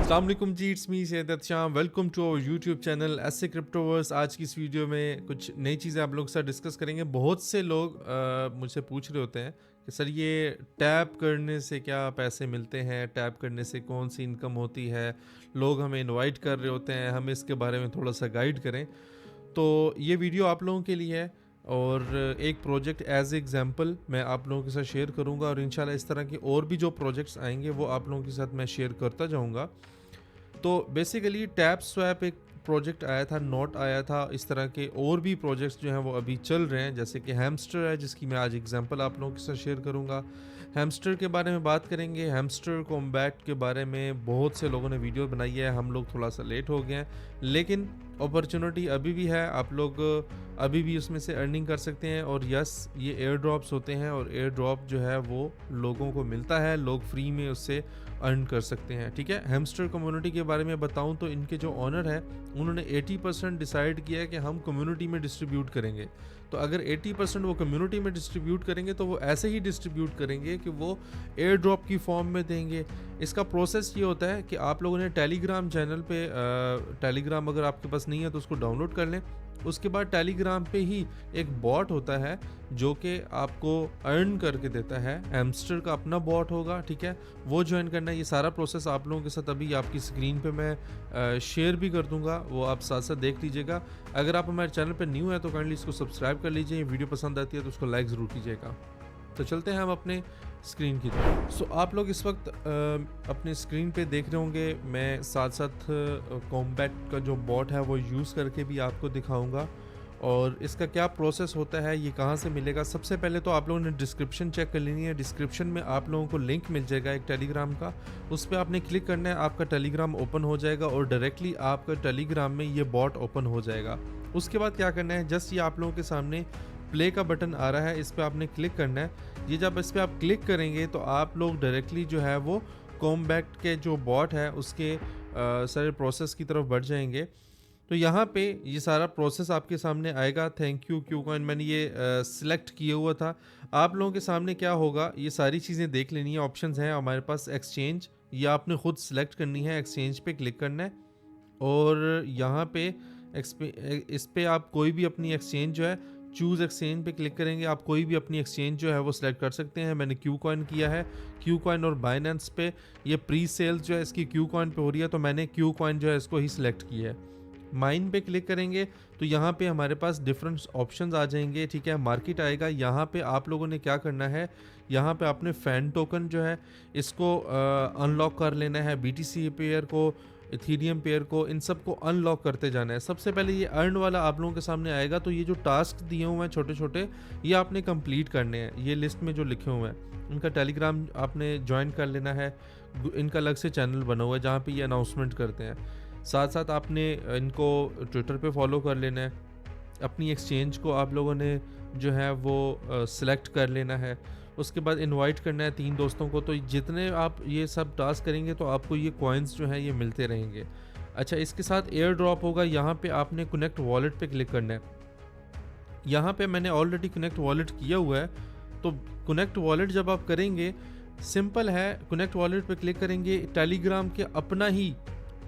अस्सलाम वालेकुम जी, it's me Syed Sham. Welcome to our YouTube channel ऐसे क्रिप्टोवर्स। आज की इस वीडियो में कुछ नई चीज़ें आप लोगों के साथ डिस्कस करेंगे। बहुत से लोग मुझसे पूछ रहे होते हैं कि सर ये टैप करने से क्या पैसे मिलते हैं, टैप करने से कौन सी इनकम होती है, लोग हमें इनवाइट कर रहे होते हैं, हमें इसके बारे में थोड़ा सा गाइड करें। तो ये वीडियो आप लोगों के लिए है और एक प्रोजेक्ट एज एग्जांपल मैं आप लोगों के साथ शेयर करूंगा और इंशाल्लाह इस तरह के और भी जो प्रोजेक्ट्स आएंगे वो आप लोगों के साथ मैं शेयर करता जाऊंगा। तो बेसिकली टैप स्वैप एक प्रोजेक्ट आया था, नोट आया था, इस तरह के और भी प्रोजेक्ट्स जो हैं वो अभी चल रहे हैं, जैसे कि हैमस्टर है जिसकी मैं आज एग्जांपल आप लोगों के साथ शेयर करूंगा। हैमस्टर के बारे में बात करेंगे। हैमस्टर कॉम्बैट के बारे में बहुत से लोगों ने वीडियो बनाई है, हम लोग थोड़ा सा लेट हो गए हैं, लेकिन अपॉर्चुनिटी अभी भी है, आप लोग अभी भी उसमें से अर्निंग कर सकते हैं। और यस, ये एयर ड्रॉप्स होते हैं और एयर ड्रॉप जो है वो लोगों को मिलता है, लोग फ्री में उससे अर्न कर सकते हैं। ठीक है, हैमस्टर कम्युनिटी के बारे में बताऊं तो इनके जो ऑनर है उन्होंने 80% डिसाइड किया है कि हम कम्युनिटी में डिस्ट्रीब्यूट करेंगे। तो अगर 80% वो कम्युनिटी में डिस्ट्रीब्यूट करेंगे तो वो ऐसे ही डिस्ट्रीब्यूट करेंगे कि वो एयर ड्रॉप की फॉर्म में देंगे। इसका प्रोसेस ये होता है कि आप लोगों ने टेलीग्राम चैनल पे, टेलीग्राम अगर आपके पास नहीं है तो उसको डाउनलोड कर लें। उसके बाद टेलीग्राम पे ही एक बॉट होता है जो कि आपको अर्न करके देता है। हैमस्टर का अपना बॉट होगा, ठीक है, वो ज्वाइन करना है। ये सारा प्रोसेस आप लोगों के साथ अभी आपकी स्क्रीन पे मैं शेयर भी कर दूंगा, वो आप साथ साथ देख लीजिएगा। अगर आप हमारे चैनल पे न्यू है तो काइंडली इसको सब्सक्राइब कर लीजिए, वीडियो पसंद आती है तो उसको लाइक ज़रूर कीजिएगा। तो चलते हैं हम अपने स्क्रीन की तरफ। सो आप लोग इस वक्त अपने स्क्रीन पे देख रहे होंगे, मैं साथ साथ कॉम्बैट का जो बॉट है वो यूज़ करके भी आपको दिखाऊंगा और इसका क्या प्रोसेस होता है, ये कहाँ से मिलेगा। सबसे पहले तो आप लोगों ने डिस्क्रिप्शन चेक कर लेनी है। डिस्क्रिप्शन में आप लोगों को लिंक मिल जाएगा एक टेलीग्राम का, उस पर आपने क्लिक करना है, आपका टेलीग्राम ओपन हो जाएगा और डायरेक्टली आपका टेलीग्राम में ये बॉट ओपन हो जाएगा। उसके बाद क्या करना है, जस्ट ये आप लोगों के सामने प्ले का बटन आ रहा है, इस पर आपने क्लिक करना है। ये जब इस पर आप क्लिक करेंगे तो आप लोग डायरेक्टली जो है वो कॉम्बैट के जो बॉट है उसके सारे प्रोसेस की तरफ बढ़ जाएंगे। तो यहाँ पे ये सारा प्रोसेस आपके सामने आएगा। थैंक यू क्यू कॉइन, मैंने ये सिलेक्ट किया हुआ था। आप लोगों के सामने क्या होगा, ये सारी चीज़ें देख लेनी है। ऑप्शंस हैं हमारे पास, एक्सचेंज, ये आपने खुद सेलेक्ट करनी है, एक्सचेंज पे क्लिक करना है और यहाँ पे इस पे आप कोई भी अपनी एक्सचेंज जो है, चूज़ एक्सचेंज पे क्लिक करेंगे, आप कोई भी अपनी एक्सचेंज जो है वो सिलेक्ट कर सकते हैं। मैंने क्यू कॉइन किया है, क्यू कॉइन और बाइनेंस पे ये प्री सेल्स जो है इसकी क्यू कॉइन पे हो रही है, तो मैंने क्यू कॉइन जो है इसको ही सिलेक्ट किया है। माइन पे क्लिक करेंगे तो यहाँ पे हमारे पास डिफरेंट ऑप्शंस आ जाएंगे, ठीक है, मार्केट आएगा। यहाँ पे आप लोगों ने क्या करना है, यहाँ पे आपने फैन टोकन जो है इसको अनलॉक कर लेना है, बीटीसी पेयर को, इथीरियम पेयर को, इन सब को अनलॉक करते जाना है। सबसे पहले ये अर्न वाला आप लोगों के सामने आएगा, तो ये जो टास्क दिए हुए हैं छोटे छोटे, ये आपने कंप्लीट करने हैं। ये लिस्ट में जो लिखे हुए हैं इनका टेलीग्राम आपने ज्वाइन कर लेना है, इनका अलग से चैनल बना हुआ है जहाँ पे ये अनाउंसमेंट करते हैं। साथ साथ आपने इनको ट्विटर पे फॉलो कर लेना है। अपनी एक्सचेंज को आप लोगों ने जो है वो सिलेक्ट कर लेना है। उसके बाद इनवाइट करना है 3 दोस्तों को। तो जितने आप ये सब टास्क करेंगे तो आपको ये कॉइन्स जो हैं ये मिलते रहेंगे। अच्छा, इसके साथ एयर ड्रॉप होगा, यहाँ पे आपने कनेक्ट वॉलेट पे क्लिक करना है। यहाँ पे मैंने ऑलरेडी कनेक्ट वॉलेट किया हुआ है, तो कनेक्ट वॉलेट जब आप करेंगे, सिंपल है, कनेक्ट वॉलेट पे क्लिक करेंगे, टेलीग्राम के अपना ही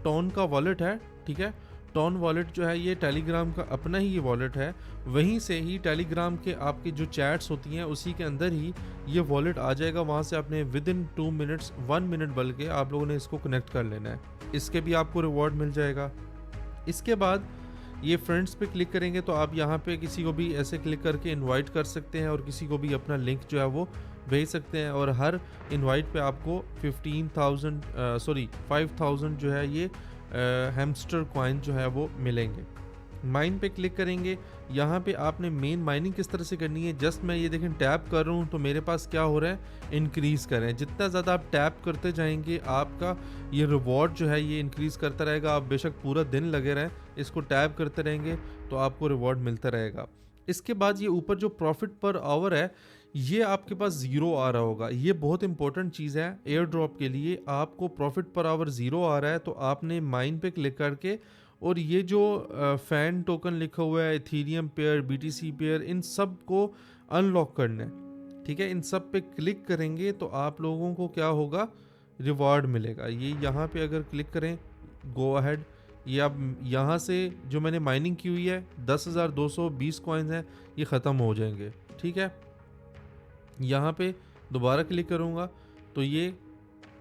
टोन का वॉलेट है, ठीक है, टोन वॉलेट जो है ये टेलीग्राम का अपना ही ये वॉलेट है। वहीं से ही टेलीग्राम के आपकी जो चैट्स होती हैं उसी के अंदर ही ये वॉलेट आ जाएगा। वहाँ से आपने विद इन 2 मिनट्स, 1 मिनट बल्कि आप लोगों ने इसको कनेक्ट कर लेना है, इसके भी आपको रिवॉर्ड मिल जाएगा। इसके बाद ये फ्रेंड्स पे क्लिक करेंगे तो आप यहाँ पे किसी को भी ऐसे क्लिक करके इनवाइट कर सकते हैं और किसी को भी अपना लिंक जो है वो भेज सकते हैं। और हर इनवाइट पे आपको 5,000 जो है ये हैमस्टर कॉइन जो है वो मिलेंगे। माइन पे क्लिक करेंगे, यहाँ पे आपने मेन माइनिंग किस तरह से करनी है, जस्ट मैं ये देखें टैप कर रहा हूँ तो मेरे पास क्या हो रहा है, इंक्रीज़ करें। जितना ज़्यादा आप टैप करते जाएंगे आपका ये रिवॉर्ड जो है ये इंक्रीज़ करता रहेगा। आप बेशक पूरा दिन लगे रहें, इसको टैप करते रहेंगे तो आपको रिवॉर्ड मिलता रहेगा। इसके बाद ये ऊपर जो प्रॉफिट पर आवर है ये आपके पास ज़ीरो आ रहा होगा। ये बहुत इंपॉर्टेंट चीज़ है एयर ड्रॉप के लिए। आपको प्रॉफिट पर आवर ज़ीरो आ रहा है तो आपने माइन पे क्लिक करके और ये जो फैन टोकन लिखा हुआ है, इथीरियम पेयर, बीटीसी पेयर, इन सब को अनलॉक करना है, ठीक है। इन सब पे क्लिक करेंगे तो आप लोगों को क्या होगा, रिवॉर्ड मिलेगा। ये यहाँ पे अगर क्लिक करें गो अहेड, ये अब यहाँ से जो मैंने माइनिंग की हुई है 10,220 कॉइन्स हैं, ये ख़त्म हो जाएंगे। ठीक है, यहाँ पे दोबारा क्लिक करूँगा तो ये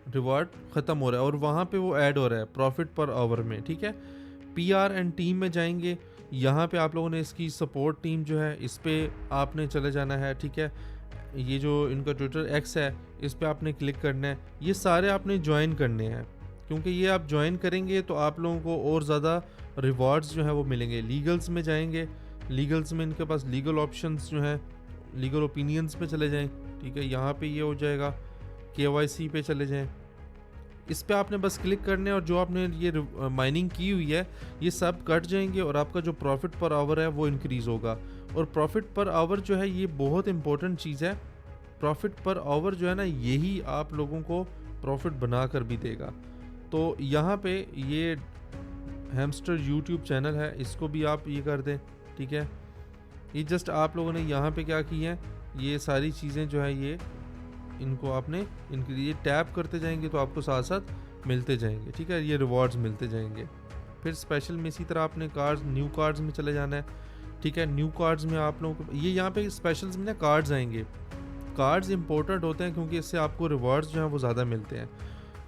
रिवॉर्ड ख़त्म हो रहा है और वहाँ पे वो ऐड हो रहा है प्रॉफिट पर आवर में। ठीक है, PR एंड टीम में जाएंगे, यहाँ पे आप लोगों ने इसकी सपोर्ट टीम जो है इस पर आपने चले जाना है। ठीक है, ये जो इनका ट्विटर एक्स है इस पर आपने क्लिक करना है, ये सारे आपने ज्वाइन करने हैं, क्योंकि ये आप ज्वाइन करेंगे तो आप लोगों को और ज़्यादा रिवॉर्ड्स जो है वो मिलेंगे। लीगल्स में जाएंगे, लीगल्स में इनके पास लीगल ऑप्शंस जो हैं, लीगल ओपिनियंस पे चले जाएं। ठीक है, यहाँ पे ये हो जाएगा, KYC पे चले जाएं, इस पे आपने बस क्लिक करने और जो आपने ये माइनिंग की हुई है ये सब कट जाएंगे और आपका जो प्रॉफिट पर आवर है वो इंक्रीज़ होगा। और प्रॉफिट पर आवर जो है ये बहुत इंपॉर्टेंट चीज़ है। प्रॉफिट पर आवर जो है ना, यही आप लोगों को प्रॉफिट बना कर भी देगा। तो यहाँ पे ये हैमस्टर यूट्यूब चैनल है, इसको भी आप ये कर दें। ठीक है, ये जस्ट आप लोगों ने यहाँ पे क्या की है, ये सारी चीज़ें जो है ये इनको आपने इनके लिए टैप करते जाएंगे तो आपको साथ साथ मिलते जाएंगे। ठीक है, ये रिवॉर्ड्स मिलते जाएंगे। फिर स्पेशल में इसी तरह आपने कार्ड्स, न्यू कार्ड्स में चले जाना है। ठीक है, न्यू कार्ड्स में आप लोगों को ये यहाँ पे स्पेशल्स में ना कार्ड्स आएंगे। कार्ड्स इंपॉर्टेंट होते हैं क्योंकि इससे आपको रिवॉर्ड्स जो हैं वो ज़्यादा मिलते हैं।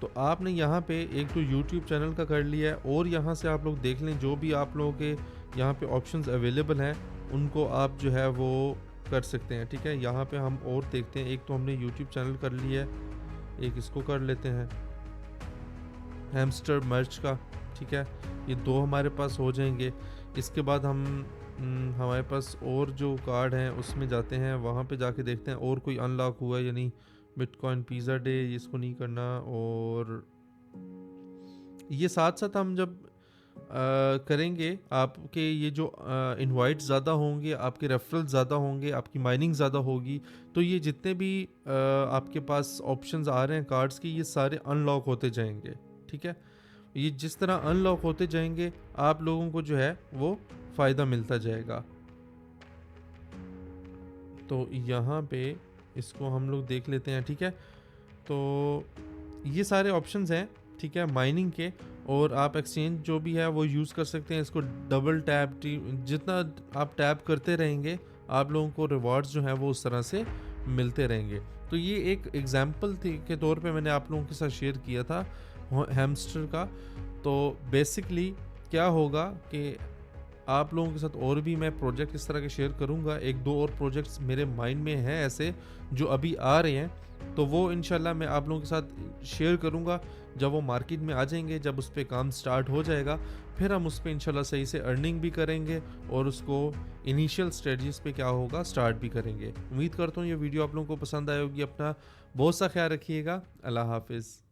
तो आपने यहाँ पे एक तो यूट्यूब चैनल का कर लिया है और यहाँ से आप लोग देख लें जो भी आप लोगों के यहाँ पे ऑप्शंस अवेलेबल हैं उनको आप जो है वो कर सकते हैं। ठीक है, यहाँ पे हम और देखते हैं, एक तो हमने यूट्यूब चैनल कर लिया है, एक इसको कर लेते हैं हैमस्टर मर्च का। ठीक है, ये दो हमारे पास हो जाएंगे। इसके बाद हम हमारे पास और जो कार्ड हैं उसमें जाते हैं, वहाँ पे जाके देखते हैं और कोई अनलॉक हुआ है, यानी बिटकॉइन पिज़्ज़ा डे, इसको नहीं करना। और ये साथ साथ हम जब करेंगे आपके ये जो इनवाइट ज़्यादा होंगे, आपके रेफरल ज़्यादा होंगे, आपकी माइनिंग ज़्यादा होगी, तो ये जितने भी आपके पास ऑप्शंस आ रहे हैं कार्ड्स के, ये सारे अनलॉक होते जाएंगे। ठीक है, ये जिस तरह अनलॉक होते जाएंगे आप लोगों को जो है वो फ़ायदा मिलता जाएगा। तो यहाँ पे इसको हम लोग देख लेते हैं। ठीक है, तो ये सारे ऑप्शंस हैं। ठीक है, माइनिंग के, और आप एक्सचेंज जो भी है वो यूज़ कर सकते हैं। इसको डबल टैप, जितना आप टैप करते रहेंगे आप लोगों को रिवॉर्ड्स जो हैं वो उस तरह से मिलते रहेंगे। तो ये एक एग्जांपल के तौर पे मैंने आप लोगों के साथ शेयर किया था हैमस्टर का। तो बेसिकली क्या होगा कि आप लोगों के साथ और भी मैं प्रोजेक्ट इस तरह के शेयर करूंगा। एक दो और प्रोजेक्ट्स मेरे माइंड में हैं ऐसे जो अभी आ रहे हैं, तो वो इंशाल्लाह मैं आप लोगों के साथ शेयर करूंगा जब वो मार्केट में आ जाएंगे। जब उस पर काम स्टार्ट हो जाएगा फिर हम उस पर इंशाल्लाह सही से अर्निंग भी करेंगे और उसको इनिशियल स्टेजेस पे क्या होगा स्टार्ट भी करेंगे। उम्मीद करता हूँ ये वीडियो आप लोगों को पसंद आई होगी। अपना बहुत सा ख्याल रखिएगा। अल्लाह हाफिज़।